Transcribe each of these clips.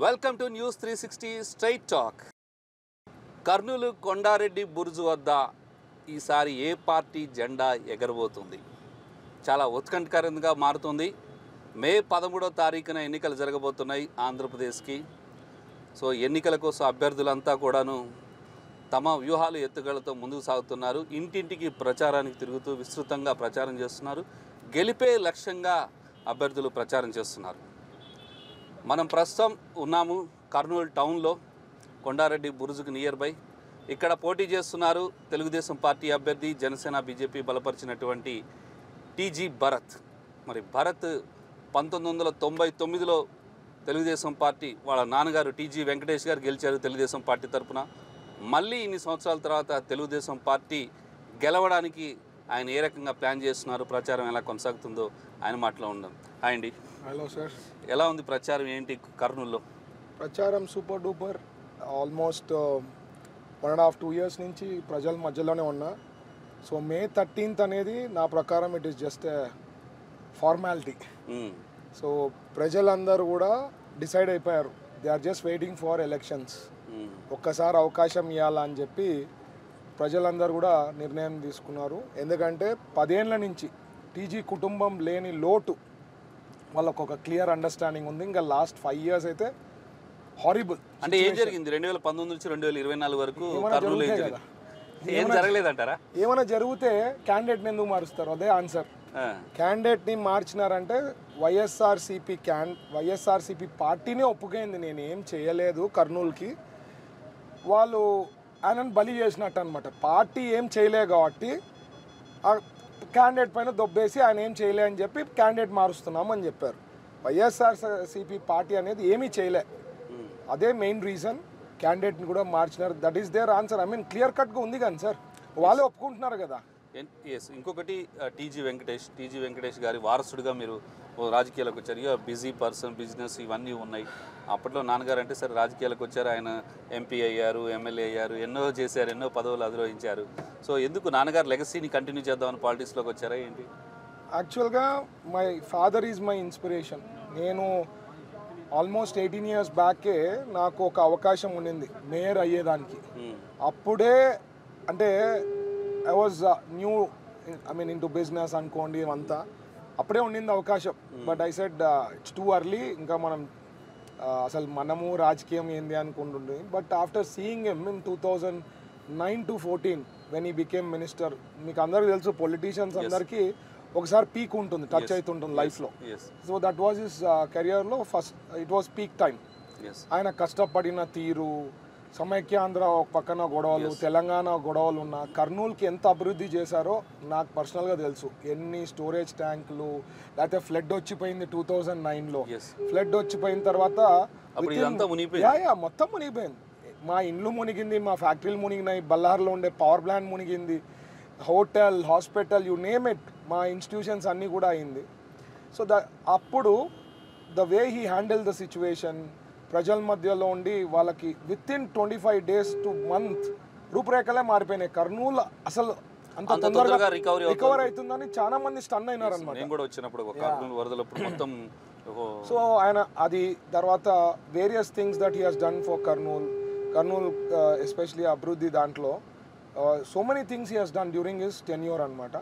Welcome to news 360 straight talk. Kurnool Kondareddy Buruju వద్ద ఈసారి ఏ party జెండా ఎగరబోతుంది? చాలా ఉత్కంఠకరంగా మారుతుంది. మే 13వ తారీఖున ఎన్నికలు జరగబోతున్నాయి ఆంధ్రప్రదేశ్కి. సో ఎన్నికల కోసం అభ్యర్థులంతా కూడాను తమ వ్యూహాలు ఎత్తుగడలతో ముందుకు సాగుతున్నారు. ఇంటింటికి ప్రచారానికి తిరుగుతూ విస్తృతంగా ప్రచారం చేస్తున్నారు. గెలిపే లక్ష్యంగా అభ్యర్థులు ప్రచారం చేస్తున్నారు. మనం ప్రస్తుతం ఉన్నాము కర్నూలు టౌన్లో, కొండారెడ్డి బురుజుకు నియర్ బై. ఇక్కడ పోటీ చేస్తున్నారు తెలుగుదేశం పార్టీ అభ్యర్థి, జనసేన బీజేపీ బలపరిచినటువంటి టీజీ భరత్. మరి భరత్ 1999లో తెలుగుదేశం పార్టీ వాళ్ళ నాన్నగారు టీజీ వెంకటేష్ గారు గెలిచారు తెలుగుదేశం పార్టీ తరఫున. మళ్ళీ ఇన్ని సంవత్సరాల తర్వాత తెలుగుదేశం పార్టీ గెలవడానికి ఆయన ఏ రకంగా ప్లాన్ చేస్తున్నారు, ప్రచారం ఎలా కొనసాగుతుందో ఆయన మాటలో ఉందాం. హాయ్ అండి. Hello sir. ఎలా ఉంది ప్రచారం, ఏంటి కర్నూలులో? ప్రచారం సూపర్ డూపర్. ఆల్మోస్ట్ 1.5-2 years నుంచి ప్రజల మధ్యలోనే ఉన్నా. సో May 13th అనేది నా ప్రకారం it is just formality. So ప్రజలందరూ కూడా డిసైడ్ అయిపోయారు. They are just waiting for elections. ఒక్కసారి అవకాశం ఇవ్వాలని చెప్పి ప్రజలందరూ కూడా నిర్ణయం తీసుకున్నారు. ఎందుకంటే 10 ఏళ్ల నుంచి టీజీ కుటుంబం లేని లోటు వాళ్ళకు ఒక క్లియర్ అండర్స్టాండింగ్ ఉంది. ఇంకా లాస్ట్ 5 years అయితే హారిబుల్. అంటే ఏం జరిగింది 2019 నుంచి 2024 వరకు కర్నూలు ఏం జరగలేదంటారా? ఏమైనా జరిగితే క్యాండిడేట్ని ఎందుకు మారుస్తారు? అదే ఆన్సర్. క్యాండిడేట్ని మార్చినారంటే వైఎస్ఆర్సీపీ పార్టీనే ఒప్పుకైంది నేను ఏం చేయలేదు కర్నూలుకి, వాళ్ళు ఆయనను బలి చేసినట్టు అనమాట. పార్టీ ఏం చేయలే కాబట్టి ఆ క్యాండిడేట్ పైన దొబ్బేసి ఆయన ఏం చేయలే అని చెప్పి క్యాండిడేట్ మారుస్తున్నామని చెప్పారు. వైఎస్ఆర్సీపీ పార్టీ అనేది ఏమీ చేయలే, అదే మెయిన్ రీజన్. క్యాండిడేట్ని కూడా మార్చినారు. That is their answer. I mean clear కట్గా ఉంది కానీ సార్, వాళ్ళే ఒప్పుకుంటున్నారు కదా. ఎస్. ఇంకొకటి టీజీ వెంకటేష్ గారి వారసుడిగా మీరు రాజకీయాలకు వచ్చారు. ఇక బిజీ పర్సన్, బిజినెస్ ఇవన్నీ ఉన్నాయి. అప్పట్లో నాన్నగారు అంటే సరే రాజకీయాలకు వచ్చారు, ఆయన ఎంపీ అయ్యారు, ఎమ్మెల్యే అయ్యారు, ఎన్నో చేశారు, ఎన్నో పదవులు అధిరోహించారు. సో ఎందుకు నాన్నగారు లెగసీని కంటిన్యూ చేద్దామని పాలిటిక్స్లోకి వచ్చారా ఏంటి? యాక్చువల్గా my father is my inspiration. నేను ఆల్మోస్ట్ 18 years బ్యాకే నాకు ఒక అవకాశం ఉండింది మేయర్ అయ్యేదానికి. అప్పుడే అంటే I was new, I mean into business అనుకోండి అంతా, అప్పుడే ఉండింది అవకాశం. But I said it's too early, ఇంకా మనం అసలు మనము రాజకీయం ఏంది అనుకుంటుండే. But after seeing him in 2009 to 14 when he became minister, మీకు అందరికీ తెలుసు పొలిటీషియన్స్ అందరికీ ఒకసారి పీక్ ఉంటుంది, టచ్ అవుతుంటుంది లైఫ్లో. సో దట్ వాజ్ హిస్ కెరియర్లో first, it was peak time. ఆయన కష్టపడిన తీరు, సమైక్యాంధ్ర ఒక పక్కన గొడవలు, తెలంగాణ గొడవలు ఉన్న కర్నూలుకి ఎంత అభివృద్ధి చేశారో నాకు పర్సనల్గా తెలుసు. ఎన్ని స్టోరేజ్ ట్యాంకులు, లేకపోతే ఫ్లడ్ వచ్చిపోయింది 2009లో. ఫ్లడ్ వచ్చిపోయిన తర్వాత మొత్తం మునిగిపోయింది. మా ఇండ్లు మునిగింది, మా ఫ్యాక్టరీలు మునిగినాయి, బల్లార్లో ఉండే పవర్ ప్లాంట్ మునిగింది, hotel, hospital, you name it, మా ఇన్స్టిట్యూషన్స్ అన్నీ కూడా అయింది. సో అప్పుడు the way he handle the situation, ప్రజల మధ్యలో ఉండి వాళ్ళకి వితిన్ 25 days to month రూపురేఖలే మారిపోయినాయి. కర్నూలు అసలు అంత తొందరగా రికవర్ అవుతుందని చాలా మంది స్టన్ అయినారు అనమాట. సో ఆయన అది తర్వాత various things that he has done for Kurnool especially అభివృద్ధి దాంట్లో so many things he has done during his tenure అనమాట.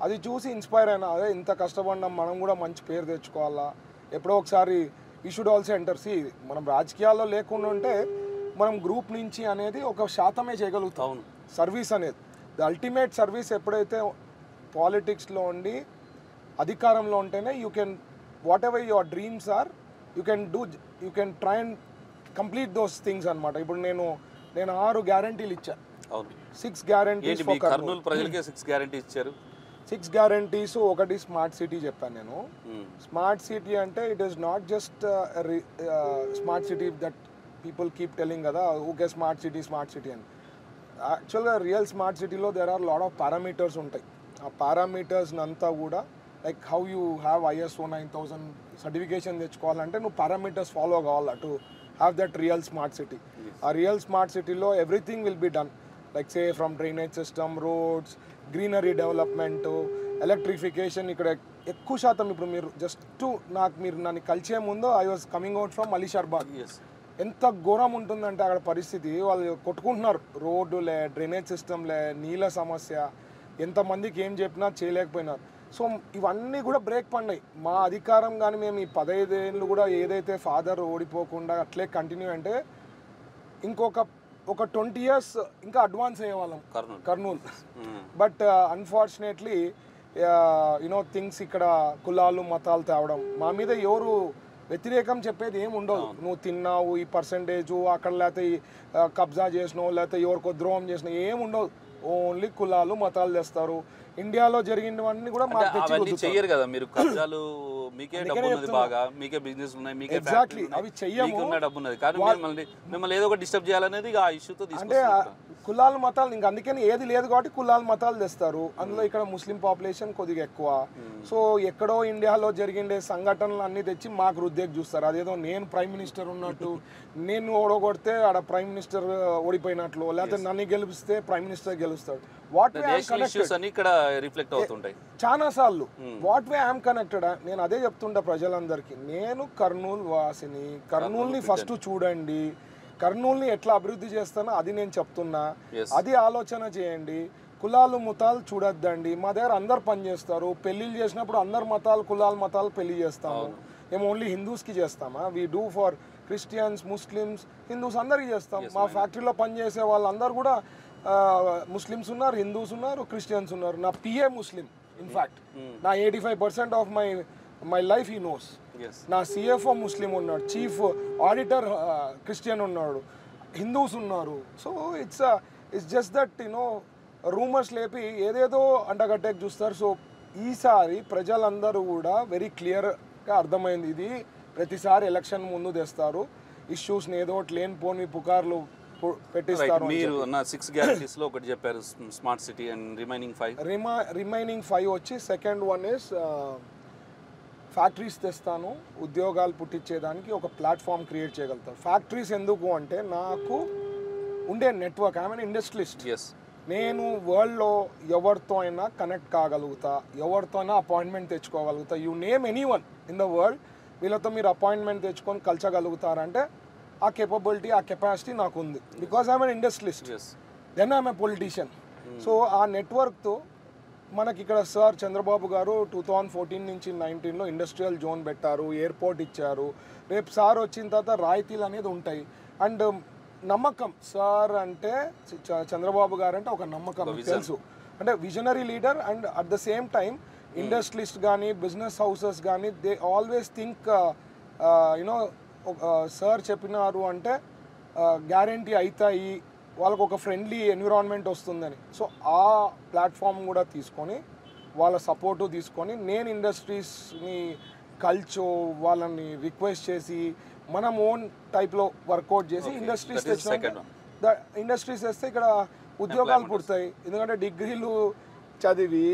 అది చూసి ఇన్స్పైర్ అయినా, అదే ఇంత కష్టపడినాం మనం కూడా మంచి పేరు తెచ్చుకోవాలా, ఎప్పుడో ఒకసారి వీ షుడ్ ఆల్సో ఎంటర్. సి మనం రాజకీయాల్లో లేకుండా ఉంటే మనం గ్రూప్ నుంచి అనేది ఒక శాతమే చేయగలుగుతాం. సర్వీస్ అనేది ద అల్టిమేట్ సర్వీస్. ఎప్పుడైతే పాలిటిక్స్లో ఉండి అధికారంలో ఉంటేనే you can whatever your dreams are you can try and complete those things అనమాట. ఇప్పుడు నేను 6 గ్యారంటీలు ఇచ్చాను. 6 guarantees కర్నూలు ప్రజలకే 6 guarantees ఇచ్చారు. 6 guarantees. ఒకటి స్మార్ట్ సిటీ చెప్పాను నేను. స్మార్ట్ సిటీ అంటే it is not just smart city that people keep telling కదా, ఓకే స్మార్ట్ సిటీ అని. యాక్చువల్గా రియల్ స్మార్ట్ సిటీలో there are lot of parameters ఉంటాయి. ఆ పారామీటర్స్ని అంతా కూడా like how you have ISO 9000 certification తెచ్చుకోవాలంటే నువ్వు పారామీటర్స్ ఫాలో కావాలా to have that real smart city. ఆ రియల్ స్మార్ట్ సిటీలో everything will be done, like say from drainage system, roads, greenery development, electrification. ఇక్కడ ఎక్కువ శాతం ఇప్పుడు మీరు జస్ట్ మీరు నన్ను కలిసే ముందు I was coming out from Alishabad. ఎంత ఘోరం ఉంటుందంటే అక్కడ పరిస్థితి. వాళ్ళు కొట్టుకుంటున్నారు, రోడ్డులే, డ్రైనేజ్ సిస్టంలే, నీళ్ళ సమస్య, ఎంతమందికి ఏం చెప్పినా చేయలేకపోయినారు. సో ఇవన్నీ కూడా బ్రేక్ పడినాయి. మా అధికారం కానీ మేము ఈ 15 ఏళ్ళు కూడా ఏదైతే ఫాదర్ ఓడిపోకుండా అట్లే కంటిన్యూ అంటే ఇంకొక 20 years ఇంకా అడ్వాన్స్ అయ్యేవాళ్ళం కర్నూలు. బట్ అన్ఫార్చునేట్లీ థింగ్స్ ఇక్కడ కులాలు మతాలు తేవడం, మా మీద ఎవరు వ్యతిరేకం చెప్పేది ఏమి ఉండదు. నువ్వు తిన్నావు ఈ పర్సంటేజు అక్కడ, లేకపోతే కబ్జా చేసినావు, లేకపోతే ఎవరికో ద్రోహం చేసినావు, ఏమి ఉండదు. ఓన్లీ కులాలు మతాలు తెస్తారు. ఇండియాలో జరిగినవన్నీ కూడా చెయ్యరు కదా మీరు. కబ్జాలు మీకే డబ్బు ఉన్నది, బాగా మీకే బిజినెస్ ఉన్నాయి, మీకే ఎగ్జాక్ట్లీ అవి చెయ్యము, డబ్బు ఉన్నది, కానీ మిమ్మల్ని ఏదో ఒక డిస్టర్బ్ చేయాలనేది ఆ ఇష్యూతో అంటే కులాలు మతాలు. ఇంకా అందుకని ఏది లేదు కాబట్టి కులాలు మతాలు తెస్తారు. అందులో ఇక్కడ ముస్లిం పాపులేషన్ కొద్దిగా ఎక్కువ. సో ఎక్కడో ఇండియాలో జరిగిండే సంఘటనలు అన్ని తెచ్చి మాకు రుద్దేకి చూస్తారు. అదేదో నేను ప్రైమ్ మినిస్టర్ ఉన్నట్టు, నేను ఓడగొడితే ఆడ ప్రైమ్ మినిస్టర్ ఓడిపోయినట్లు, లేకపోతే నన్ను గెలిపిస్తే ప్రైమ్ మినిస్టర్ గెలుస్తాడు. వాట్ వే ఇక్కడ రిఫ్లెక్ట్ అవుతుంటాయి చాలా సార్లు. What way I'm connected. నేను అదే చెప్తుంటా ప్రజలందరికీ, నేను కర్నూలు వాసిని. కర్నూలుని ఫస్ట్ చూడండి, కర్నూలుని ఎట్లా అభివృద్ధి చేస్తానో అది నేను చెప్తున్నా. అది ఆలోచన చేయండి. కులాలు మతాలు చూడొద్దండి. మా దగ్గర అందరు పని చేస్తారు. పెళ్ళిళ్ళు చేసినప్పుడు అందరు మతాలు కులాలు మతాలు పెళ్లి చేస్తాము. మేము ఓన్లీ హిందూస్కి చేస్తామా? We do for Christians, Muslims, Hindus అందరికీ చేస్తాం. మా ఫ్యాక్టరీలో పనిచేసే వాళ్ళందరూ కూడా ముస్లిమ్స్ ఉన్నారు, హిందూస్ ఉన్నారు, క్రిస్టియన్స్ ఉన్నారు. నా పిఏ ముస్లిం. ఇన్ఫ్యాక్ట్ నా 85% of my life he knows. నా సిఎఫ్ఓ ముస్లిం ఉన్నాడు, చీఫ్ ఆడిటర్ క్రిస్టియన్ ఉన్నాడు, హిందూస్ ఉన్నారు. So it's just that rumours లేపి ఏదేదో అంటగట్టేకి చూస్తారు. సో ఈసారి ప్రజలందరూ కూడా వెరీ క్లియర్గా అర్థమైంది. ఇది ప్రతిసారి ఎలక్షన్ ముందు తెస్తారు ఇష్యూస్ని, ఏదో లేనిపోని పుకార్లు పెట్టిస్తారు. మీరు నా 6 guarantees లో ఒకటి చెప్పారు, స్మార్ట్ సిటీ అండ్ రిమైనింగ్ 5 వచ్చి సెకండ్ వన్ ఇస్ ఫ్యాక్టరీస్ తెస్తాను, ఉద్యోగాలు పుట్టించేదానికి ఒక ప్లాట్ఫామ్ క్రియేట్ చేయగలుగుతాను. ఫ్యాక్టరీస్ ఎందుకు అంటే నాకు ఉండే నెట్వర్క్, ఐ మీన్ ఇండస్ట్రియలిస్ట్. నేను వరల్డ్లో ఎవరితో అయినా కనెక్ట్ కాగలుగుతా, ఎవరితో అయినా అపాయింట్మెంట్ తెచ్చుకోగలుగుతా. You name any one in the world, వీళ్ళతో మీరు అపాయింట్మెంట్ తెచ్చుకొని కలచగలుగుతారంటే ఆ కేపబిలిటీ, ఆ కెపాసిటీ నాకు ఉంది. Because I'm an industrialist, then I'm a politician. So ఆ నెట్వర్క్తో మనకి ఇక్కడ సార్ చంద్రబాబు గారు 2014 నుంచి 19లో ఇండస్ట్రియల్ జోన్ పెట్టారు, ఎయిర్పోర్ట్ ఇచ్చారు. రేపు సార్ వచ్చిన తర్వాత రాయితీలు అనేది ఉంటాయి. అండ్ నమ్మకం, సార్ అంటే చంద్రబాబు గారు అంటే ఒక నమ్మకం తెలుసు. అంటే visionary leader and at the same time industrialist కానీ బిజినెస్ హౌసెస్ కానీ దే ఆల్వేస్ థింక్ సార్ చెప్పినారు అంటే గ్యారంటీ అవుతాయి, వాళ్ళకు ఒక ఫ్రెండ్లీ ఎన్విరాన్మెంట్ వస్తుందని. సో ఆ ప్లాట్ఫామ్ కూడా తీసుకొని వాళ్ళ సపోర్టు తీసుకొని నేను ఇండస్ట్రీస్ని కల్చో వాళ్ళని రిక్వెస్ట్ చేసి మనం ఓన్ టైప్లో వర్కౌట్ చేసి ఇండస్ట్రీస్ తెస్తే ఇక్కడ ఉద్యోగాలు పుడతాయి. ఎందుకంటే డిగ్రీలు చదివి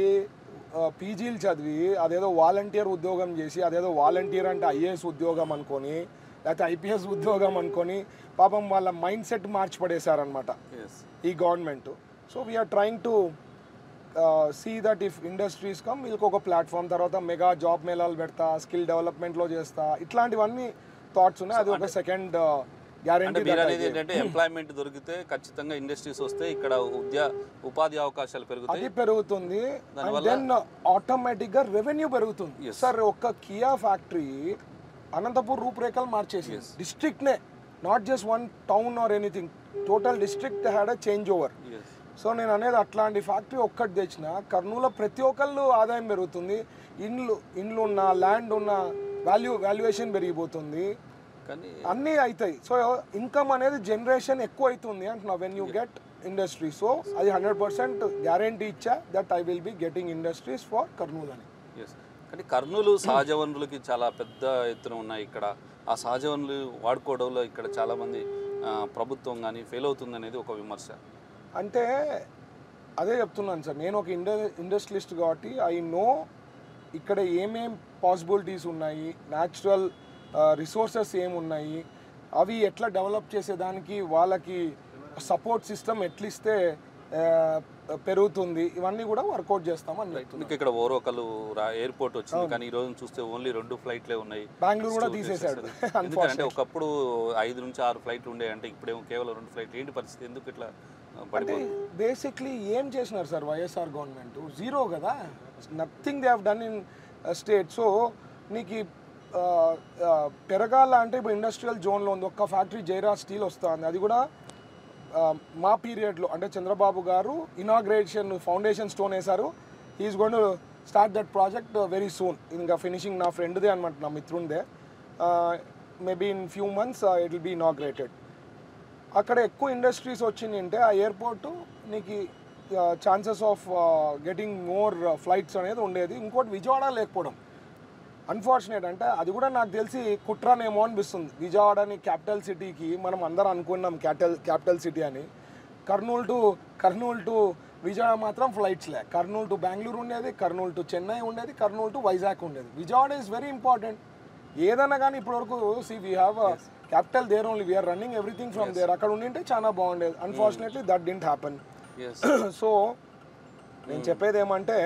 పీజీలు చదివి అదేదో వాలంటీర్ ఉద్యోగం చేసి, అదేదో వాలంటీర్ అంటే ఐఏఎస్ ఉద్యోగం అనుకొని లేకపోతే ఐపీఎస్ ఉద్యోగం అనుకొని పాపం వాళ్ళ మైండ్ సెట్ మార్చి పడేశారనమాట ఈ government. So we're trying to see that if industries come వీళ్ళకి ఒక ప్లాట్ఫామ్, తర్వాత మెగా జాబ్ మేళాలు పెడతా, స్కిల్ డెవలప్మెంట్లో చేస్తా, ఇట్లాంటివన్నీ థాట్స్ ఉన్నాయి. అది ఒక సెకండ్ గ్యారెంటీ. ఏంటంటే ఎంప్లాయ్మెంట్ దొరికితే ఖచ్చితంగా ఇండస్ట్రీస్ వస్తే ఇక్కడ ఉపాధి అవకాశాలు పెరుగుతాయి, అది పెరుగుతుంది. దెన్ ఆటోమేటిక్గా రెవెన్యూ పెరుగుతుంది. సార్ ఒక కియా ఫ్యాక్టరీ అనంతపూర్ రూపురేఖలు మార్చేసి డిస్ట్రిక్ట్నే, not just one town or anything, total district had a change over. So నేను అనేది అట్లాంటి ఫ్యాక్టరీ ఒక్కటి తెచ్చిన కర్నూలులో ప్రతి ఒక్కళ్ళు ఆదాయం పెరుగుతుంది, ఇండ్లు ఉన్న ల్యాండ్ ఉన్న వాల్యుయేషన్ పెరిగిపోతుంది, అన్నీ అవుతాయి. సో ఇన్కమ్ అనేది జనరేషన్ ఎక్కువ అవుతుంది అంటున్నా when you get industry. So అది 100% గ్యారంటీ ఇచ్చా that I will be getting industries for Kurnool అని. కానీ కర్నూలు సహజ వనరులకి చాలా పెద్ద ఎత్తున ఉన్నాయి. ఇక్కడ ఆ సహజ వనరులు వాడుకోవడంలో ఇక్కడ చాలామంది ప్రభుత్వం కానీ ఫెయిల్ అవుతుంది అనేది ఒక విమర్శ. అంటే అదే చెప్తున్నాను సార్, నేను ఒక ఇండస్ట్రియలిస్ట్ కాబట్టి ఐ నో ఇక్కడ ఏమేం పాసిబిలిటీస్ ఉన్నాయి, న్యాచురల్ రిసోర్సెస్ ఏమున్నాయి, అవి ఎట్లా డెవలప్ చేసేదానికి వాళ్ళకి సపోర్ట్ సిస్టమ్ ఎట్లిస్తే పెరుగుతుంది, ఇవన్నీ కూడా వర్కౌట్ చేస్తామని చెప్తున్నాను. మీకు ఇక్కడ ఓరోకలు ఎయిర్పోర్ట్ వచ్చింది, కానీ ఈ రోజు చూస్తే ఓన్లీ 2 ఫ్లైట్లే ఉన్నాయి. బెంగళూరు కూడా తీసేశాడు. ఎందుకంటే ఒకప్పుడు 5 నుంచి 6 ఫ్లైట్లు ఉండే, అంటే ఇప్పుడేమో కేవలం 2 ఫ్లైట్లు. ఏంటి పరిస్థితి, ఎందుకు ఇట్లా పడిపోయింది? బేసిక్లీ ఏం చేసినారు సార్ వైఎస్ఆర్ గవర్నమెంట్? జీరో కదా, nothing they have done in state. So నీకు పెరగాల అంటే ఇప్పుడు ఇండస్ట్రియల్ జోన్లో ఉంది, ఒక్క ఫ్యాక్టరీ జైరాజ్ స్టీల్ వస్తుంది, అది కూడా మా పీరియడ్లో, అంటే Chandrababu garu inauguration foundation stone వేశారు. Is going to start that project very soon. ఇంకా ఫినిషింగ్ నా ఫ్రెండ్దే అనమాట, నా మిత్రుందే. Maybe in few months it will be inaugurated. అక్కడ ఎక్కువ ఇండస్ట్రీస్ వచ్చిందంటే ఆ ఎయిర్పోర్టు నీకు chances of getting more flights అనేది ఉండేది. ఇంకోటి విజయవాడ లేకపోవడం అన్ఫార్చునేట్. అంటే అది కూడా నాకు తెలిసి కుట్రనేమో అనిపిస్తుంది. విజయవాడని క్యాపిటల్ సిటీకి మనం అందరం అనుకున్నాం క్యాపిటల్ సిటీ అని. కర్నూలు టు విజయవాడ మాత్రం ఫ్లైట్స్లే. కర్నూలు టు బెంగళూరు ఉండేది, కర్నూలు టు చెన్నై ఉండేది, కర్నూలు టు వైజాగ్ ఉండేది. Vijayawada is very important. ఏదైనా కానీ ఇప్పటివరకు we have capital there only, we're running everything from there. అక్కడ ఉండింటే చాలా బాగుండేది. Unfortunately that didn't happen. So నేను చెప్పేది ఏమంటే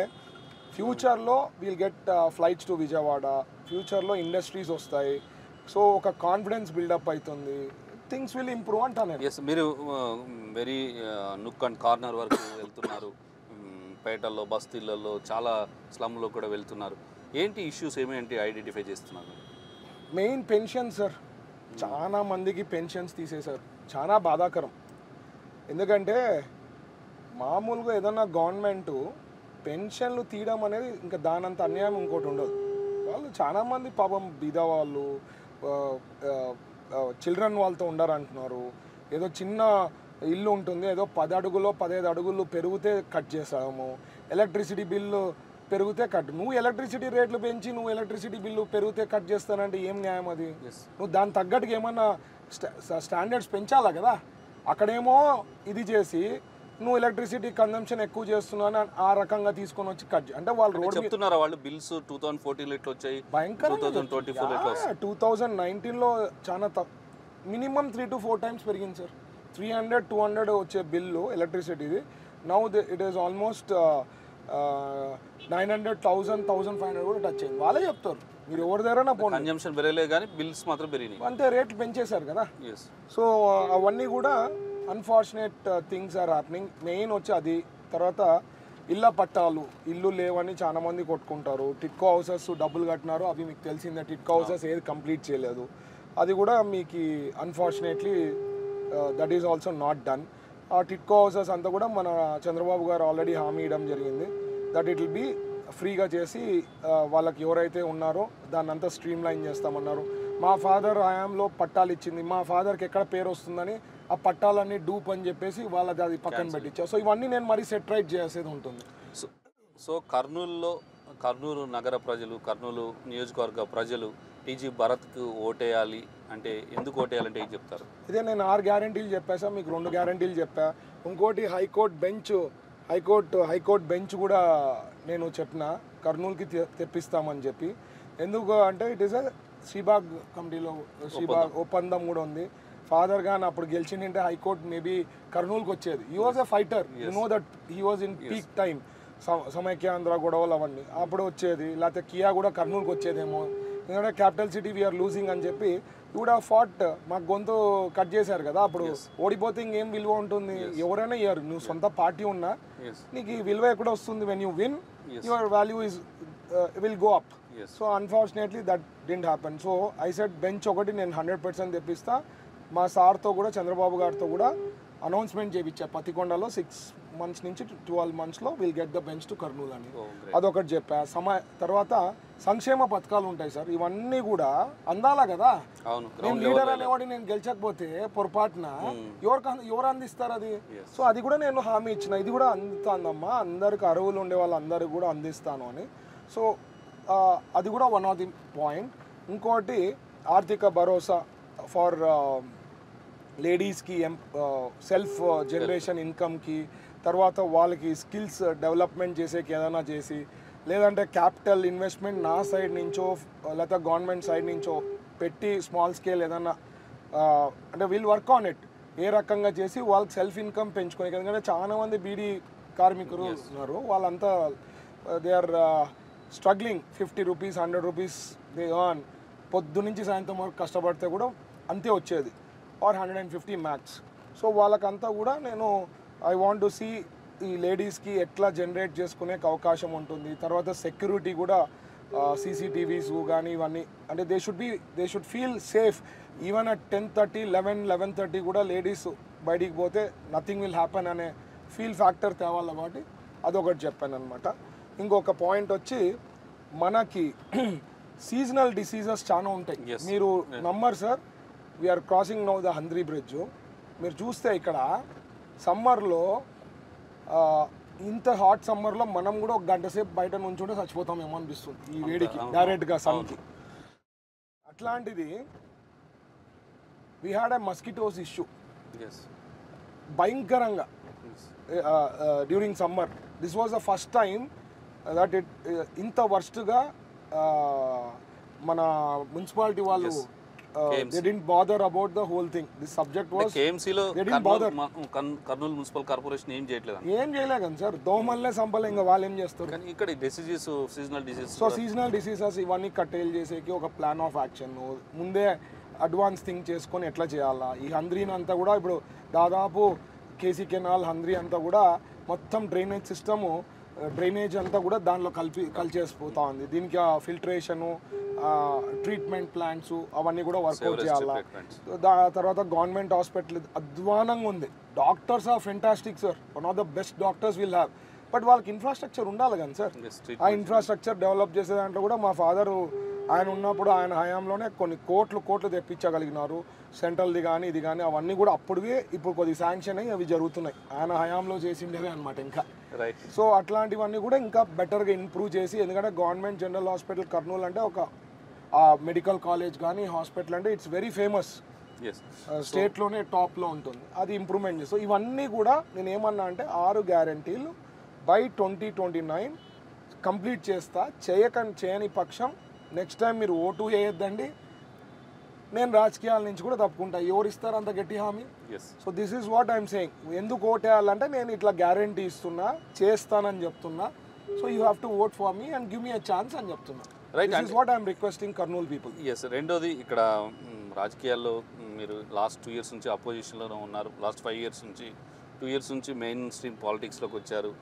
ఫ్యూచర్లో we'll get flights to Vijayawada, ఫ్యూచర్లో ఇండస్ట్రీస్ వస్తాయి. సో ఒక కాన్ఫిడెన్స్ బిల్డప్ అవుతుంది, థింగ్స్ విల్ ఇంప్రూవ్ అంటాను. ఎస్, మీరు వెరీ నుక్ అండ్ కార్నర్ వరకు వెళ్తున్నారు, పేటల్లో బస్తీలలో చాలా స్లమ్లో కూడా వెళ్తున్నారు. ఏంటి ఇష్యూస్ ఏమేంటి ఐడెంటిఫై చేస్తున్నారు? మెయిన్ పెన్షన్ సార్, చాలా మందికి పెన్షన్స్ తీసేశారు. చాలా బాధాకరం. ఎందుకంటే మామూలుగా ఏదన్నా గవర్నమెంటు పెన్షన్లు తీయడం అనేది ఇంకా దానంత అన్యాయం ఇంకోటి ఉండదు. వాళ్ళు చాలామంది పాపం బీద వాళ్ళు, చిల్డ్రన్ వాళ్ళతో ఉండారంటున్నారు. ఏదో చిన్న ఇల్లు ఉంటుంది, ఏదో 10 అడుగులో 15 అడుగులు పెరిగితే కట్ చేస్తాము. ఎలక్ట్రిసిటీ బిల్లు పెరిగితే కట్. నువ్వు ఎలక్ట్రిసిటీ రేట్లు పెంచి నువ్వు ఎలక్ట్రిసిటీ బిల్లు పెరిగితే కట్ చేస్తానంటే ఏం న్యాయం అది? నువ్వు దాని తగ్గట్టుగా ఏమన్నా స్టాండర్డ్స్ పెంచాలా కదా. అక్కడేమో ఇది చేసి నువ్వు ఎలక్ట్రిసిటీ కన్జంప్షన్ ఎక్కువ చేస్తున్నావు అని ఆ రకంగా తీసుకొని వచ్చి కట్ అంటే వాళ్ళు రోడ్ చెప్తున్నారా? వాళ్ళు బిల్స్ 2014 ఇట్లా వచ్చాయి, భయంకరంగా. 2019లో చాలా మినిమం 3 to 4 times పెరిగింది సార్. 300-200 వచ్చే బిల్లు ఎలక్ట్రిసిటీది. నౌ ఇట్ ఈస్ ఆల్మోస్ట్ 900,000-1,500 కూడా టచ్ అయింది. వాళ్ళే చెప్తారు, మీరు ఎవరి దగ్గర కన్జంప్షన్ పెరగలేదు కానీ బిల్స్ మాత్రం పెరిగినాయి. అంతే, రేట్లు పెంచేశారు కదా. సో అవన్నీ కూడా unfortunate things are happening. Main వచ్చి అది. తర్వాత ఇళ్ళ పట్టాలు, ఇల్లు లేవని చాలా మంది కొట్టుకుంటారు. టిట్కో హౌసెస్ డబ్బులు కట్టినారు, అవి మీకు తెలిసిందే. టిట్కో హౌసెస్ ఏది కంప్లీట్ చేయలేదు, అది కూడా మీకు unfortunately that is also not done. ఆ టిట్కో హౌసెస్ అంతా కూడా మన చంద్రబాబు గారు ఆల్రెడీ హామీ ఇవ్వడం జరిగింది దట్ ఇట్ విల్ బీ ఫ్రీగా చేసి వాళ్ళకి ఎవరైతే ఉన్నారో దాన్ని అంతా స్ట్రీమ్ లైన్ చేస్తామన్నారు. మా ఫాదర్ హయాంలో పట్టాలు ఇచ్చింది, మా ఫాదర్కి ఎక్కడ పేరు వస్తుందని ఆ పట్టాలన్నీ డూప్ అని చెప్పేసి వాళ్ళది అది పక్కన పెట్టించారు. సో ఇవన్నీ నేను మరీ సెటరైట్ చేసేది ఉంటుంది. సో కర్నూలు నగర ప్రజలు, కర్నూలు నియోజకవర్గ ప్రజలు టీజీ భరత్కు ఓటేయాలి అంటే ఎందుకు ఓటేయాలంటే ఏం చెప్తారు? ఇదే నేను 6 గ్యారంటీలు చెప్పేసా, మీకు 2 గ్యారంటీలు చెప్పా. ఇంకోటి హైకోర్టు బెంచ్ కూడా నేను చెప్పిన కర్నూలుకి తెప్పిస్తామని చెప్పి. ఎందుకు అంటే ఇట్ ఈస్ శ్రీబాగ్ కమిటీలో శ్రీబాగ్ ఒప్పందం కూడా ఉంది. ఫాదర్ గాని అప్పుడు గెలిచిందంటే హైకోర్టు మేబీ కర్నూలుకి వచ్చేది. He was a fighter, you know that he was in peak time. Samaikyandhra గొడవలు అవన్నీ అప్పుడు వచ్చేది. లేకపోతే కియా కూడా కర్నూలుకి వచ్చేదేమో. ఎందుకంటే క్యాపిటల్ సిటీ వీఆర్ లూజింగ్ అని చెప్పి కూడా ఫాట్ మాకు గొంతు కట్ చేశారు కదా. అప్పుడు ఓడిపోతే ఇంకేం విలువ ఉంటుంది? ఎవరైనా ఇయ్యారు. నువ్వు సొంత పార్టీ ఉన్నా నీకు ఈ విలువ ఎక్కడ వస్తుంది? When you win your value is will go up. So unfortunately that didn't happen. So I said bench ఒకటి నేను 100% తెప్పిస్తా. మా సార్తో కూడా చంద్రబాబు గారితో కూడా అనౌన్స్మెంట్ చేయించారు పతికొండలో 6 months నుంచి 12 monthsలో will get the bench to Kurnool అని. అదొకటి చెప్పా. తర్వాత సంక్షేమ పథకాలు ఉంటాయి సార్, ఇవన్నీ కూడా అందాలా కదా. నేను లీడర్ అనేవాడి నేను గెలిచకపోతే పొరపాటున ఎవరు అందిస్తారు అది? సో అది కూడా నేను హామీ ఇచ్చిన, ఇది కూడా అందుతాందమ్మా, అందరికి అర్హులు ఉండే వాళ్ళందరికీ కూడా అందిస్తాను అని. సో అది కూడా వన్ ఆఫ్ ది పాయింట్. ఇంకోటి ఆర్థిక భరోసా ఫర్ లేడీస్కి, సెల్ఫ్ జనరేషన్ ఇన్కమ్కి, తర్వాత వాళ్ళకి స్కిల్స్ డెవలప్మెంట్ చేసేకి ఏదైనా చేసి, లేదంటే క్యాపిటల్ ఇన్వెస్ట్మెంట్ నా సైడ్ నుంచో లేకపోతే గవర్నమెంట్ సైడ్ నుంచో పెట్టి స్మాల్ స్కేల్ ఏదన్నా అంటే వీల్ వర్క్ ఆన్ ఇట్. ఏ రకంగా చేసి వాళ్ళకి సెల్ఫ్ ఇన్కమ్ పెంచుకొని. ఎందుకంటే చాలామంది బీడీ కార్మికులు ఉన్నారు, వాళ్ళంతా they are struggling. 50 rupees 100 rupees they earn. పొద్దు నుంచి సాయంత్రం వరకు కష్టపడితే కూడా అంతే వచ్చేది, ఆర్ 150 మ్యాక్స్. సో వాళ్ళకంతా కూడా నేను ఐ వాంట్ టు సీ ఈ లేడీస్కి ఎట్లా జనరేట్ చేసుకునే అవకాశం ఉంటుంది. తర్వాత సెక్యూరిటీ కూడా CCTVs కానీ ఇవన్నీ, అంటే they should feel safe. Even at 10:30, 11:30 కూడా లేడీస్ బయటికి పోతే నథింగ్ విల్ హ్యాపెన్ అనే ఫీల్ ఫ్యాక్టర్ తేవాలి కాబట్టి అదొకటి చెప్పాను అనమాట. ఇంకొక పాయింట్ వచ్చి మనకి సీజనల్ డిసీజెస్ చాలా ఉంటాయి. మీరు నమ్మరు sir, we're crossing now the Handri bridge. మీరు చూస్తే ఇక్కడ సమ్మర్లో ఇంత హాట్ సమ్మర్లో మనం కూడా ఒక గంట సేపు బయట నుంచుంటే చచ్చిపోతామేమో అనిపిస్తుంది ఈ వేడికి, డైరెక్ట్గా సన్కి. అట్లాంటిది we had a mosquitoes issue భయంకరంగా during summer. This was the first time that ఇంత వర్స్ట్గా మన మున్సిపాలిటీ వాళ్ళు they didn't bother about the whole thing. This subject was KMC లో కర్నూలు మున్సిపల్ కార్పొరేషన్ ఏం చేయట్లేదు కానీ సార్, దోమల్నే సంపలే, ఇంకా వాళ్ళు ఏం చేస్తారు. కానీ ఇక్కడ diseases, seasonal diseases, so seasonal diseases ఇవన్నీ కట్టేలు చేసేకి ఒక ప్లాన్ ఆఫ్ యాక్షన్ ముందే అడ్వాన్స్ థింక్ చేసుకొని ఎట్లా చేయాలా. ఈ హంద్రీని అంతా కూడా ఇప్పుడు దాదాపు కేసీ కెనాల్ హంద్రీ అంతా కూడా మొత్తం డ్రైనేజ్ సిస్టము, డ్రైనేజ్ అంతా కూడా దానిలో కలిచేసిపోతా ఉంది. దీనికి ఫిల్టరేషను, ట్రీట్మెంట్ ప్లాంట్స్ అవన్నీ కూడా వర్కౌట్ చేయాలా. తర్వాత గవర్నమెంట్ హాస్పిటల్ అధ్వానంగా ఉంది. Doctors are fantastic sir, one of the best doctors will have, but వాళ్ళకి ఇన్ఫ్రాస్ట్రక్చర్ ఉండాలి కానీ సార్. ఆ ఇన్ఫ్రాస్ట్రక్చర్ డెవలప్ చేసే దాంట్లో కూడా మా ఫాదరు ఆయన ఉన్నప్పుడు ఆయన హయాంలోనే కొన్ని కోట్లు తెప్పించగలిగినారు. సెంట్రల్ది కానీ ఇది కానీ అవన్నీ కూడా అప్పుడువే ఇప్పుడు కొద్ది శాంక్షన్ అయ్యి అవి జరుగుతున్నాయి. ఆయన హయాంలో చేసిండేవే అనమాట ఇంకా. సో అట్లాంటివన్నీ కూడా ఇంకా బెటర్గా ఇంప్రూవ్ చేసి, ఎందుకంటే గవర్నమెంట్ జనరల్ హాస్పిటల్ కర్నూలు అంటే ఒక మెడికల్ కాలేజ్ కానీ హాస్పిటల్ అంటే ఇట్స్ వెరీ ఫేమస్, స్టేట్లోనే టాప్లో ఉంటుంది. అది ఇంప్రూవ్మెంట్ చేస్తాం. ఇవన్నీ కూడా నేను ఏమన్నా అంటే 6 గ్యారంటీలు బై 2029 కంప్లీట్ చేస్తా. చేయని పక్షం నెక్స్ట్ టైం మీరు ఓటు వేయొద్దండి, నేను రాజకీయాల నుంచి కూడా తప్పుకుంటా. ఎవరు ఇస్తారు అంత గట్టి హామీ? So this is what I'm saying. ఎందుకు ఓట్ వేయాలంటే నేను ఇట్లా గ్యారంటీ ఇస్తున్నా, చేస్తానని చెప్తున్నా. So you have to vote for me and give me a chance అని చెప్తున్నా. This is what I'm requesting Kurnool people. రెండోది, ఇక్కడ రాజకీయాల్లో మీరు లాస్ట్ 2 years నుంచి అపోజిషన్లోనే ఉన్నారు. లాస్ట్ 5 years నుంచి 2 years నుంచి మెయిన్ స్ట్రీమ్ పాలిటిక్స్లోకి వచ్చారు.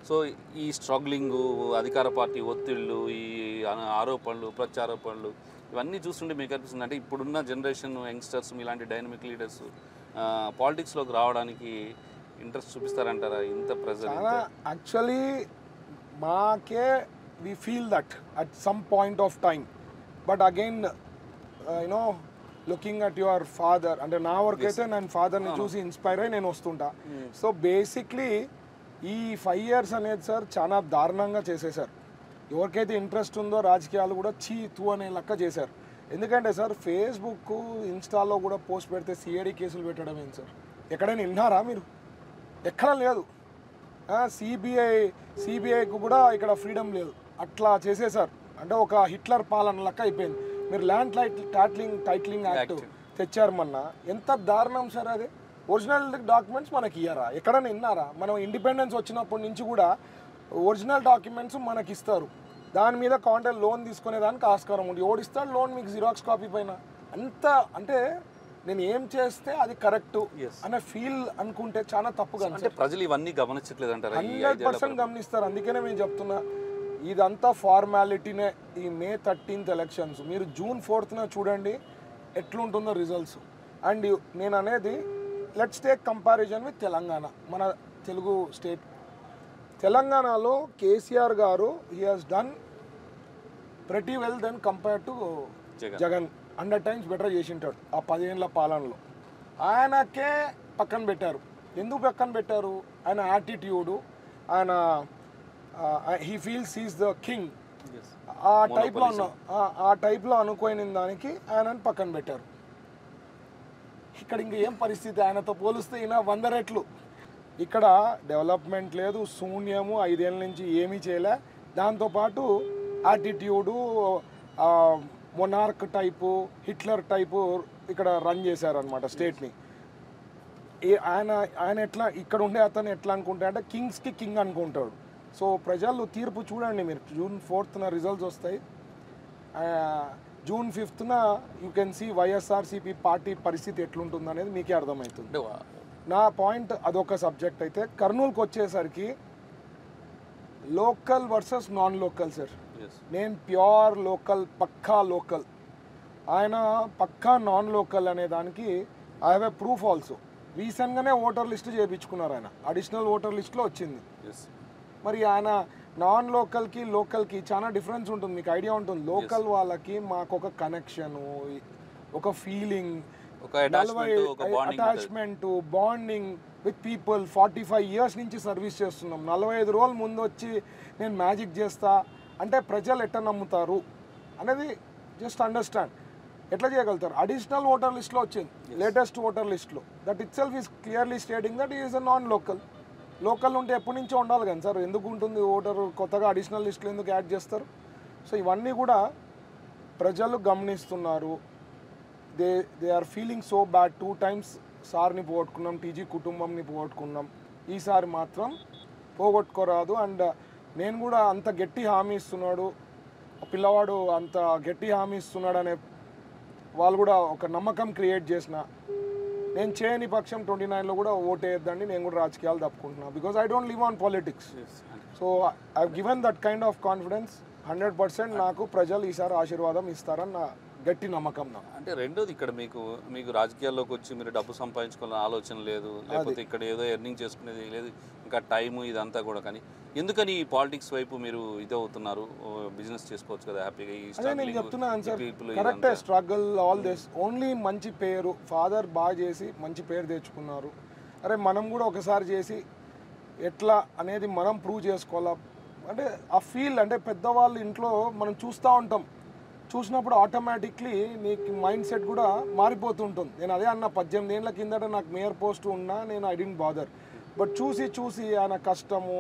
సో ఈ స్ట్రగ్లింగు, అధికార పార్టీ ఒత్తిళ్ళు, ఈ ఆరోపణలు, ప్రత్యారోపణలు ఇవన్నీ చూస్తుంటే మీకు అనిపిస్తుంది అంటే ఇప్పుడున్న జనరేషన్ యంగ్స్టర్స్ ఇలాంటి డైనమిక్ లీడర్స్ పాలిటిక్స్లోకి రావడానికి ఇంట్రెస్ట్ చూపిస్తారంటారా? ఇంత ప్రెజర్ యాక్చువల్లీ మాకే we feel that at some point of time, but again you know looking at your father, అంటే నా వరకు అయితే నేను ఫాదర్ని చూసి ఇన్స్పైర్ అయ్యి నేను వస్తుంటా. సో బేసిక్లీ ఈ 5 years అనేది సార్ చాలా దారుణంగా చేసేసారు. ఎవరికైతే ఇంట్రెస్ట్ ఉందో రాజకీయాలు కూడా తూ అనే లెక్క చేశారు. ఎందుకంటే సార్ ఫేస్బుక్, ఇన్స్టాలో కూడా పోస్ట్ పెడితే CID కేసులు పెట్టడం ఏంటి సార్? ఎక్కడైనా విన్నారా మీరు? ఎక్కడ లేదు. సిబిఐకు కూడా ఇక్కడ ఫ్రీడమ్ లేదు. అట్లా చేసేసారు. అంటే ఒక హిట్లర్ పాలన లెక్క అయిపోయింది. మీరు ల్యాండ్ టైటిలింగ్ యాక్ట్ తెచ్చారు మొన్న. ఎంత దారుణం సార్ అది. ఒరిజినల్ డాక్యుమెంట్స్ మనకి ఇయ్యారా? ఎక్కడైనా విన్నారా? మనం ఇండిపెండెన్స్ వచ్చినప్పటి నుంచి కూడా ఒరిజినల్ డాక్యుమెంట్స్ మనకి ఇస్తారు. దాని మీద కాంటాక్ట్ లోన్ తీసుకునేదానికి ఆస్కారం ఉంది. ఓడిస్తాడు లోన్ మీకు జిరాక్స్ కాపీ పైన. అంత అంటే నేను ఏం చేస్తే అది కరెక్ట్ అనే ఫీల్ అనుకుంటే చాలా తప్పుగా. అంటే ప్రజలు ఇవన్నీ గమనించట్లేదు అంటారా? 100% గమనిస్తారు. అందుకనే నేను చెప్తున్నా, ఇదంతా ఫార్మాలిటీనే. ఈ May 13th ఎలక్షన్స్ మీరు June 4th చూడండి ఎట్లుంటుందో రిజల్ట్స్. అండ్ నేను అనేది let's take comparison with Telangana, మన తెలుగు స్టేట్. తెలంగాణలో KCR garu he has done pretty well then compare to Jagan. 100 times better చేసింటాడు ఆ 10 ఏళ్ళ పాలనలో. ఆయనకే పక్కన పెట్టారు. ఎందుకు పక్కన పెట్టారు? ఆయన యాటిట్యూడు, ఆయన he feels is the king, ఆ టైప్లో అనుకోని దానికి ఆయనని పక్కన పెట్టారు. ఇక్కడ ఇంక ఏం పరిస్థితి? ఆయనతో పోలిస్తే ఈయన 100 రెట్లు. ఇక్కడ డెవలప్మెంట్ లేదు, శూన్యము. 5 ఏళ్ళ నుంచి ఏమీ చేయలే. దాంతోపాటు attitude, monarch type, Hitler type ఇక్కడ రన్ చేశారనమాట స్టేట్ని. ఆయన ఆయన ఎట్లా ఇక్కడ ఉండే అతను ఎట్లా అనుకుంటా అంటే కింగ్స్కి కింగ్ అనుకుంటాడు. సో ప్రజలు తీర్పు చూడండి మీరు. June 4th రిజల్ట్స్ వస్తాయి. June 5th you can see YSRCP party పరిస్థితి ఎట్లుంటుంది అనేది మీకే అర్థమవుతుంది. నా పాయింట్ అదొక సబ్జెక్ట్ అయితే, కర్నూలుకి వచ్చేసరికి local versus non local sir. నేను ప్యూర్ లోకల్, పక్కా లోకల్. ఆయన పక్కా నాన్ లోకల్ అనే దానికి I have a proof also. రీసెంట్గానే ఓటర్ లిస్ట్ చేయించుకున్నారు ఆయన, అడిషనల్ ఓటర్ లిస్ట్లో వచ్చింది. మరి ఆయన నాన్ లోకల్కి లోకల్కి చాలా డిఫరెన్స్ ఉంటుంది, మీకు ఐడియా ఉంటుంది. లోకల్ వాళ్ళకి మాకు ఒక కనెక్షను, ఒక feeling, attachment, bonding with people. 45 years నుంచి సర్వీస్ చేస్తున్నాం. 45 రోజుల ముందు వచ్చి నేను మ్యాజిక్ చేస్తా అంటే ప్రజలు ఎట్లా నమ్ముతారు అనేది జస్ట్ అండర్స్టాండ్. ఎట్లా చేయగలుగుతారు? అడిషనల్ ఓటర్ లిస్ట్లో వచ్చింది, లేటెస్ట్ ఓటర్ లిస్ట్లో. That it self is clearly stating that is a non local. Local ఉంటే ఎప్పటి నుంచో ఉండాలి కానీ సార్, ఎందుకు ఉంటుంది ఓటర్ కొత్తగా అడిషనల్ లిస్టులో ఎందుకు యాడ్ చేస్తారు? సో ఇవన్నీ కూడా ప్రజలు గమనిస్తున్నారు. They are feeling so bad. 2 times సార్ని పోగొట్టుకున్నాం, టీజీ కుటుంబంని పోగొట్టుకున్నాం. ఈసారి మాత్రం పోగొట్టుకోరాదు. అండ్ నేను కూడా అంత గట్టి హామీ ఇస్తున్నాడు పిల్లవాడు, అంత గట్టి హామీ ఇస్తున్నాడు అనే వాళ్ళు కూడా ఒక నమ్మకం క్రియేట్ చేసిన. నేను చేయని పక్షం 29లో కూడా ఓటేయద్దండి, నేను కూడా రాజకీయాలు తప్పుకుంటున్నాను. Because I don't live on politics. So I given that kind of confidence. 100% నాకు ప్రజలు ఈసారి ఆశీర్వాదం ఇస్తారని నా గట్టి నమ్మకం. అంటే రెండోది, ఇక్కడ మీకు రాజకీయాల్లోకి వచ్చి మీరు డబ్బు సంపాదించుకోవాలని ఆలోచన లేదు, లేకపోతే ఇక్కడ ఏదో ఎర్నింగ్ చేసుకునేది లేదు, ఇంకా టైము ఇదంతా కూడా. కానీ ఎందుకని ఈ పాలిటిక్స్ వైపు మీరు ఇదే అవుతున్నారు? బిజినెస్ చేసుకోవచ్చు కదా హ్యాపీగా. నేను చెప్తున్నాను సార్, కరెక్టే. స్ట్రగుల్, ఆల్ దిస్ ఓన్లీ మంచి పేరు. ఫాదర్ బాగా చేసి మంచి పేరు తెచ్చుకున్నారు. అరే మనం కూడా ఒకసారి చేసి ఎట్లా అనేది మనం ప్రూవ్ చేసుకోవాలా అంటే ఆ ఫీల్. అంటే పెద్దవాళ్ళు ఇంట్లో మనం చూస్తూ ఉంటాం, చూసినప్పుడు ఆటోమేటిక్లీ నీకు మైండ్ సెట్ కూడా మారిపోతుంటుంది. నేను అదే అన్న, 18 ఏళ్ళ కిందట నాకు మేయర్ పోస్ట్ ఉన్నా నేను ఐ డోంట్ బాదర్. బట్ చూసి ఆయన కష్టము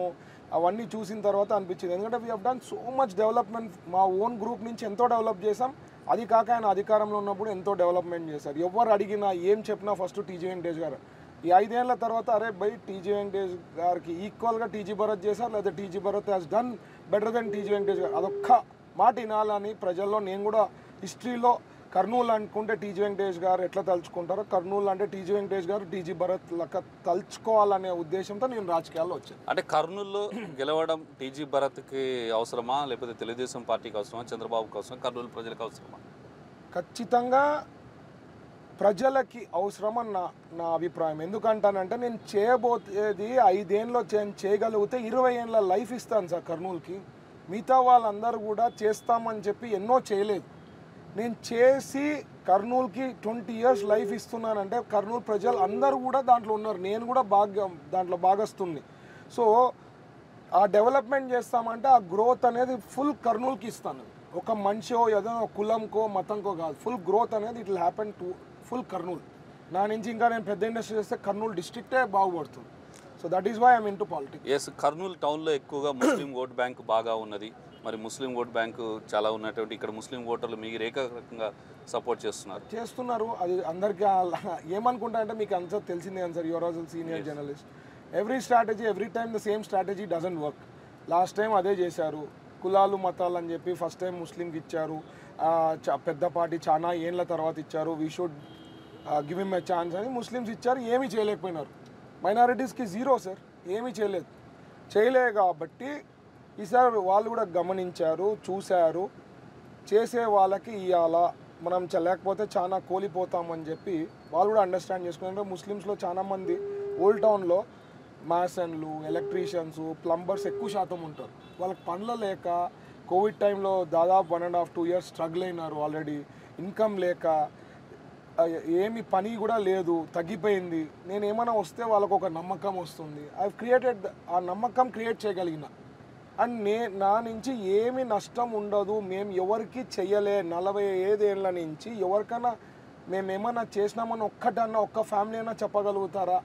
అవన్నీ చూసిన తర్వాత అనిపించింది. ఎందుకంటే we have done so much development. మా ఓన్ గ్రూప్ నుంచి ఎంతో డెవలప్ చేసాం. అది కాక ఆయన అధికారంలో ఉన్నప్పుడు ఎంతో డెవలప్మెంట్ చేశారు. ఎవరు అడిగినా ఏం చెప్పినా ఫస్ట్ టీజీ వెంకటేష్ గారు. ఈ 5 ఏళ్ల తర్వాత అరే బై టీజీ వెంకటేష్ గారికి ఈక్వల్గా టీజీ భరత్ చేశారు, లేదా TG Bharat has done better than TG Venkatesh garu. అదొక్క మాట వినాలని ప్రజల్లో. నేను కూడా హిస్టరీలో కర్నూలు అనుకుంటే టీజీ వెంకటేష్ గారు ఎట్లా తలుచుకుంటారో, కర్నూలు అంటే టీజీ వెంకటేష్ గారు, టీజీ భరత్ లెక్క తలుచుకోవాలనే ఉద్దేశంతో నేను రాజకీయాల్లో వచ్చాను. అంటే కర్నూలులో గెలవడం టీజీ భరత్కి అవసరమా, లేకపోతే తెలుగుదేశం పార్టీకి అవసరమా, చంద్రబాబుకి అవసరమా, కర్నూలు ప్రజలకు అవసరమా? ఖచ్చితంగా ప్రజలకి అవసరమని నా అభిప్రాయం. ఎందుకంటానంటే నేను చేయబోయేది 5 ఏళ్ళలో చేయగలిగితే 20 ఏళ్ళ లైఫ్ ఇస్తాను సార్ కర్నూలుకి. మిగతా వాళ్ళందరూ కూడా చేస్తామని చెప్పి ఎన్నో చేయలేదు. నేను చేసి కర్నూలుకి 20 years లైఫ్ ఇస్తున్నానంటే కర్నూలు ప్రజలు అందరూ కూడా దాంట్లో ఉన్నారు. నేను కూడా దాంట్లో భాగస్తుంది. సో ఆ డెవలప్మెంట్ చేస్తామంటే ఆ గ్రోత్ అనేది ఫుల్ కర్నూలుకి ఇస్తాను. ఒక మనిషో ఏదో కులంకో మతంకో కాదు, ఫుల్ గ్రోత్ అనేది it will happen to full Kurnool. నా నుంచి ఇంకా నేను పెద్ద ఇండస్ట్రీ చేస్తే కర్నూలు డిస్ట్రిక్టే బాగుపడుతుంది. So that is why I'm into politics. Yes, Kurnool టౌన్లో ఎక్కువగా ముస్లిం ఓట్ బ్యాంక్ బాగా ఉన్నది. మరి ముస్లిం ఓట్ బ్యాంకు చాలా ఉన్నటువంటి ఇక్కడ ముస్లిం ఓటర్లు మీరు ఏకరకంగా సపోర్ట్ చేస్తున్నారు. అది అందరికీ ఏమనుకుంటా అంటే మీకు అంతా తెలిసిందే కదా sir, your also senior journalist. Every time the same strategy doesn't work. Last time అదే చేశారు, కులాలు మతాలు అని చెప్పి. ఫస్ట్ టైం ముస్లింకి ఇచ్చారు, పెద్ద పార్టీ చాలా ఏళ్ళ తర్వాత ఇచ్చారు. We should give him a chance అని ముస్లిమ్స్ ఇచ్చారు, ఏమీ చేయలేకపోయినారు. మైనారిటీస్కి 0 సార్, ఏమీ చేయలేదు కాబట్టి ఈసారి వాళ్ళు కూడా గమనించారు, చూశారు. చేసే వాళ్ళకి ఇవ్వాలా, మనం లేకపోతే చాలా కోల్పోతామని చెప్పి వాళ్ళు కూడా అండర్స్టాండ్ చేసుకున్నారు. ముస్లిమ్స్లో చాలామంది ఓల్డ్ టౌన్లో మాసన్లు, ఎలక్ట్రీషియన్స్, ప్లంబర్స్ ఎక్కువ శాతం ఉంటారు. వాళ్ళకి పనులు లేక కోవిడ్ టైంలో దాదాపు 1.5-2 years స్ట్రగుల్ అయినారు. ఆల్రెడీ ఇన్కమ్ లేక ఏమి పని కూడా లేదు, తగ్గిపోయింది. నేను ఏమైనా వస్తే వాళ్ళకు ఒక నమ్మకం వస్తుంది. ఐ క్రియేటెడ్ ఆ నమ్మకం క్రియేట్ చేయగలిగిన. అండ్ నా నుంచి ఏమి నష్టం ఉండదు, మేము ఎవరికి చెయ్యలే. 45 ఏళ్ళ నుంచి ఎవరికైనా మేము ఏమైనా చేసినామని ఒక్క ఫ్యామిలీ అయినా చెప్పగలుగుతారా?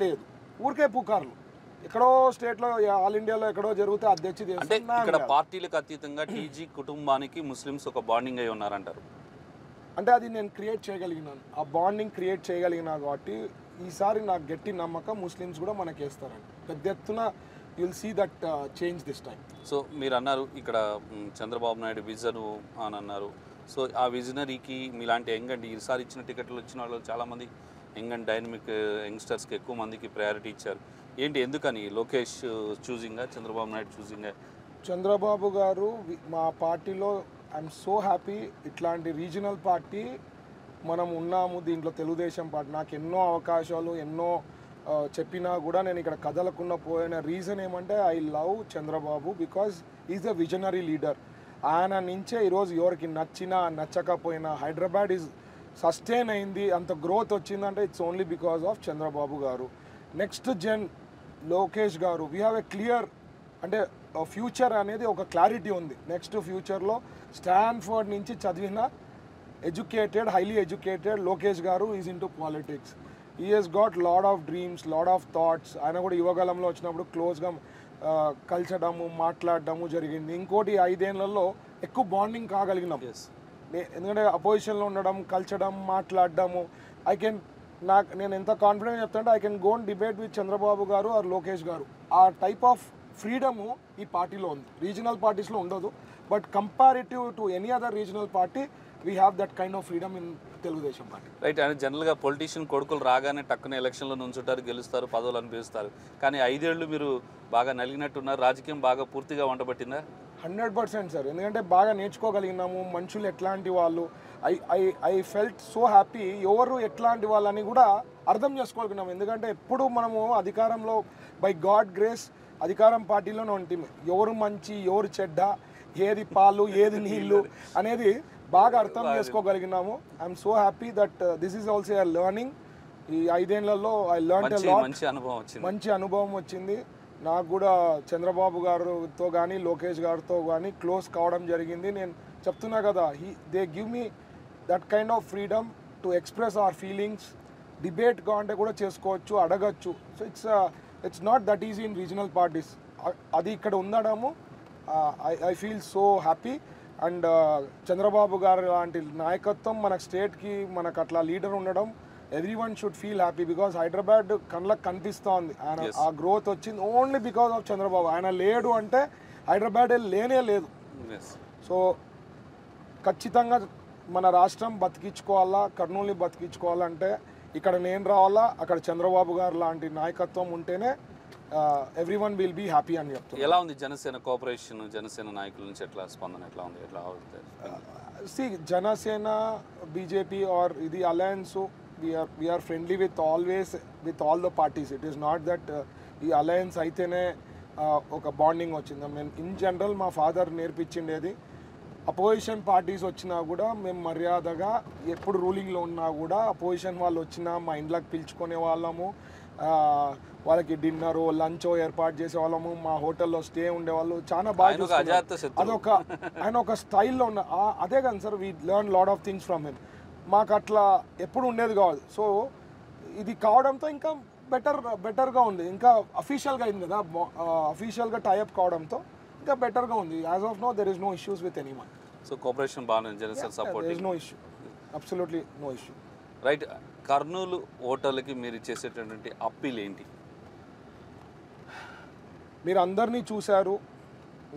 లేదు, ఊరికే పుకార్లు. ఎక్కడో స్టేట్లో, ఆల్ ఇండియాలో ఎక్కడో జరిగితే అది తెచ్చి. అంటే ఇక్కడ పార్టీలకు అతీతంగా టీజీ కుటుంబానికి ముస్లిమ్స్ ఒక బాండింగ్ అయి ఉన్నారంటారు. అంటే అది నేను క్రియేట్ చేయగలిగినాను, ఆ బాండింగ్ క్రియేట్ చేయగలిగినా కాబట్టి ఈసారి నాకు గట్టి నమ్మకం ముస్లిమ్స్ కూడా మనకేస్తారండి. పెద్ద ఎత్తున you'll see that change this time. So మీరు అన్నారు ఇక్కడ చంద్రబాబు నాయుడు విజను అని అన్నారు. సో ఆ విజనరీకి మీలాంటి యంగ్ అండ్ ఈసారి ఇచ్చిన టికెట్లు వచ్చిన వాళ్ళు చాలామంది యంగ్ అండ్ డైనమిక్ యంగ్స్టర్స్కి ఎక్కువ మందికి ప్రయారిటీ ఇచ్చారు. ఏంటి, ఎందుకని? లోకేష్ చూసింగా, చంద్రబాబు నాయుడు చూసింగా? చంద్రబాబు గారు మా పార్టీలో ఐఎమ్ సో హ్యాపీ. ఇట్లాంటి రీజనల్ పార్టీ మనం ఉన్నాము దీంట్లో, తెలుగుదేశం పార్టీ. నాకు ఎన్నో అవకాశాలు ఎన్నో చెప్పినా కూడా నేను ఇక్కడ కదలకుండా పోయిన రీజన్ ఏమంటే I love Chandrababu because is a visionary leader. ఆయన నుంచే ఈరోజు ఎవరికి నచ్చినా నచ్చకపోయినా హైదరాబాద్ ఈజ్ సస్టైన్ అయింది, అంత గ్రోత్ వచ్చిందంటే it's only because of Chandrababu గారు. నెక్స్ట్ జన్ లోకేష్ గారు, వీ హ్యావ్ ఎ క్లియర్ అంటే ఫ్యూచర్ అనేది ఒక క్లారిటీ ఉంది. నెక్స్ట్ ఫ్యూచర్లో స్టాన్ఫర్డ్ నుంచి చదివిన educated, highly educated Lokesh garu is into politics. He has got lot of dreams, lot of thoughts. ఆయన కూడా యువగలంలో వచ్చినప్పుడు క్లోజ్గా కలిసడము మాట్లాడడము జరిగింది. ఇంకోటి 5 ఏళ్లలో ఎక్కువ బాండింగ్ కాగలిగినాం. ఎందుకంటే అపోజిషన్లో ఉండడం, కలిసడం, మాట్లాడడము. నేను ఎంత కాన్ఫిడెంట్ చెప్తానంటే I can go and debate with Chandrababu గారు ఆర్ లోకేష్ గారు. ఆ టైప్ ఆఫ్ ఫ్రీడము ఈ పార్టీలో ఉంది. రీజనల్ పార్టీస్లో ఉండదు, but comparative to any other regional party we have that kind of freedom in Telugu Desam party. Right. And జనరల్గా పొలిటీషియన్ కొడుకులు రాగానే టక్కున ఎలక్షన్లో నుంచుంటారు, గెలుస్తారు, పదవులు అనిపిస్తారు. కానీ 5 ఏళ్ళు మీరు బాగా నలిగినట్టున్నారు. రాజకీయం బాగా పూర్తిగా వంటబట్టిందా? 100% సార్. ఎందుకంటే బాగా నేర్చుకోగలిగినాము, మనుషులు ఎట్లాంటి వాళ్ళు. I felt so happy. ఎవరు ఎట్లాంటి వాళ్ళని కూడా అర్థం చేసుకోగలిగినాము. ఎందుకంటే ఎప్పుడు మనము అధికారంలో బై గాడ్ గ్రేస్ అధికారం పార్టీలోనే ఉంటుంది. ఎవరు మంచి, ఎవరు చెడ్డ, ఏది పాలు, ఏది నీళ్ళు అనేది బాగా అర్థం చేసుకోగలిగినాము. I'm so happy that this is also a learning. ఈ 5 ఏళ్లలో ఐ లెర్న్ ఎ లాట్. మంచి అనుభవం వచ్చింది. నాకు కూడా చంద్రబాబు గారితో కానీ లోకేష్ గారితో కానీ క్లోజ్ కావడం జరిగింది. నేను చెప్తున్నా కదా, they give me that kind of freedom to express our feelings. Debate కావాలంటే కూడా చేసుకోవచ్చు, అడగచ్చు. So it's not that easy in regional parties. అది ఇక్కడ ఉండడము I feel so happy. And Chandrababu గారు లాంటి నాయకత్వం మన స్టేట్కి, మనకు అట్లా లీడర్ ఉండడం, everyone should feel happy. Because Hyderabad కళ్ళకు కనిపిస్తూ ఉంది. ఆయన ఆ గ్రోత్ వచ్చింది ఓన్లీ బికాజ్ ఆఫ్ చంద్రబాబు. ఆయన లేడు అంటే హైదరాబాద్ లేనే లేదు. సో ఖచ్చితంగా మన రాష్ట్రం బతికించుకోవాలా, కర్నూలుని బతికించుకోవాలంటే ఇక్కడ నేను రావాలా, అక్కడ చంద్రబాబు గారు లాంటి నాయకత్వం ఉంటేనే ఎవ్రీవన్ విల్ బీ హ్యాపీ అని చెప్తాను. ఎలా ఉంది జనసేన కోఆపరేషన్? జనసేన నాయకుల నుంచి ఎట్లా స్పందన ఎట్లా ఉంది? ఎట్లా సి జనసేన బీజేపీ ఆర్ ఇది alliance, we are friendly with all the parties. It is not that ఈ అలయన్స్ అయితేనే ఒక బాండింగ్ వచ్చింది. మేము ఇన్ జనరల్ మా ఫాదర్ నేర్పించిండేది, అపోజిషన్ పార్టీస్ వచ్చినా కూడా మేము మర్యాదగా, ఎప్పుడు రూలింగ్లో ఉన్నా కూడా అపోజిషన్ వాళ్ళు వచ్చినా మా ఇంట్లోకి పిలుచుకునే వాళ్ళము, వాళ్ళకి డిన్నరో లంచో ఏర్పాటు చేసే వాళ్ళము, మా హోటల్లో స్టే ఉండేవాళ్ళు. చాలా బాగా అదొక ఆయన ఒక స్టైల్లో ఉన్న అదే కదా sir, we learn lot of things from him. మాకు అట్లా ఎప్పుడు ఉండేది కాదు. సో ఇది కావడంతో ఇంకా బెటర్గా ఉంది. ఇంకా అఫీషియల్గా అయింది కదా, అఫీషియల్గా టైఅప్ కావడంతో ఇంకా బెటర్గా ఉంది. As of now there is no issues with anyone. So cooperation బాగానే, Janasena support, there is no issue, absolutely no issue. Right. Kurnool ఓటర్లకి మీరు చేసేటటువంటి అప్పీల్ ఏంటి? మీరు అందరినీ చూశారు,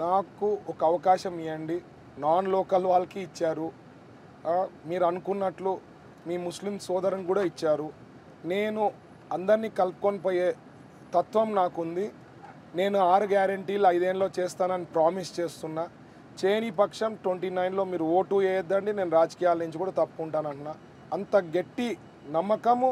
నాకు ఒక అవకాశం ఇవ్వండి. నాన్ లోకల్ వాళ్ళకి ఇచ్చారు, మీరు అనుకున్నట్లు మీ ముస్లిం సోదరుని కూడా ఇచ్చారు. నేను అందరినీ కలుపుకొని పోయే తత్వం నాకుంది. నేను 6 గ్యారెంటీలు 5 ఏళ్ళలో చేస్తానని ప్రామిస్ చేస్తున్నా. చేయని పక్షం 29లో మీరు ఓటు వేయొద్దండి, నేను రాజకీయాల నుంచి కూడా తప్పుకుంటాను అంటున్నా. అంత గట్టి నమ్మకము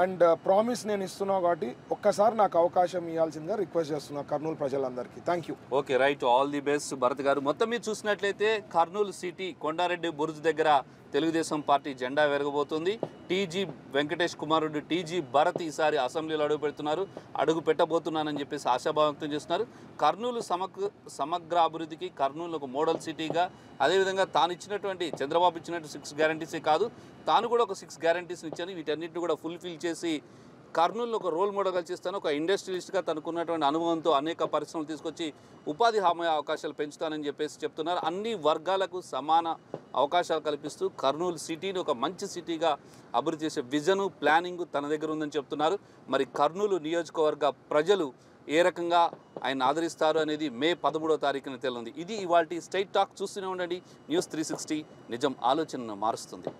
అండ్ ప్రామిస్ నేను ఇస్తున్నాను. కాబట్టి ఒక్కసారి నాకు అవకాశం ఇవ్వాల్సిందిగా రిక్వెస్ట్ చేస్తున్నా కర్నూలు ప్రజలందరికీ. Thank you. Okay, right. All the best Bharat గారు. మొత్తం మీరు చూసినట్లయితే కర్నూలు సిటీ కొండారెడ్డి బుర్జ్ దగ్గర తెలుగుదేశం పార్టీ జెండా వెరగబోతుంది. టీజీ వెంకటేష్ కుమారుడు టీజీ భరత్ ఈసారి అసెంబ్లీలో అడుగు పెడుతున్నారు, అడుగు పెట్టబోతున్నానని చెప్పేసి ఆశాభావం వ్యక్తం చేస్తున్నారు. కర్నూలు సమగ్ర అభివృద్ధికి కర్నూలు ఒక మోడల్ సిటీగా, అదేవిధంగా తాను ఇచ్చినటువంటి చంద్రబాబు ఇచ్చినట్టు 6 గ్యారంటీసే కాదు, తాను కూడా ఒక 6 గ్యారంటీస్ని ఇచ్చాను. వీటన్నిటిని కూడా ఫుల్ఫిల్ చేసి కర్నూలులో ఒక రోల్ మోడల్గా చేస్తాను. ఒక ఇండస్ట్రియలిస్ట్గా తనకున్నటువంటి అనుభవంతో అనేక పరిశ్రమలు తీసుకొచ్చి ఉపాధి హామీ అవకాశాలు పెంచుతానని చెప్పేసి చెప్తున్నారు. అన్ని వర్గాలకు సమాన అవకాశాలు కల్పిస్తూ కర్నూలు సిటీని ఒక మంచి సిటీగా అభివృద్ధి చేసే విజను ప్లానింగ్ తన దగ్గర ఉందని చెప్తున్నారు. మరి కర్నూలు నియోజకవర్గ ప్రజలు ఏ రకంగా ఆయన ఆదరిస్తారు అనేది మే 13వ తారీఖున తెలియంది. ఇది ఇవాల్టి స్ట్రైట్ టాక్. చూస్తూనే ఉండండి న్యూస్ 360, నిజం ఆలోచనను మారుస్తుంది.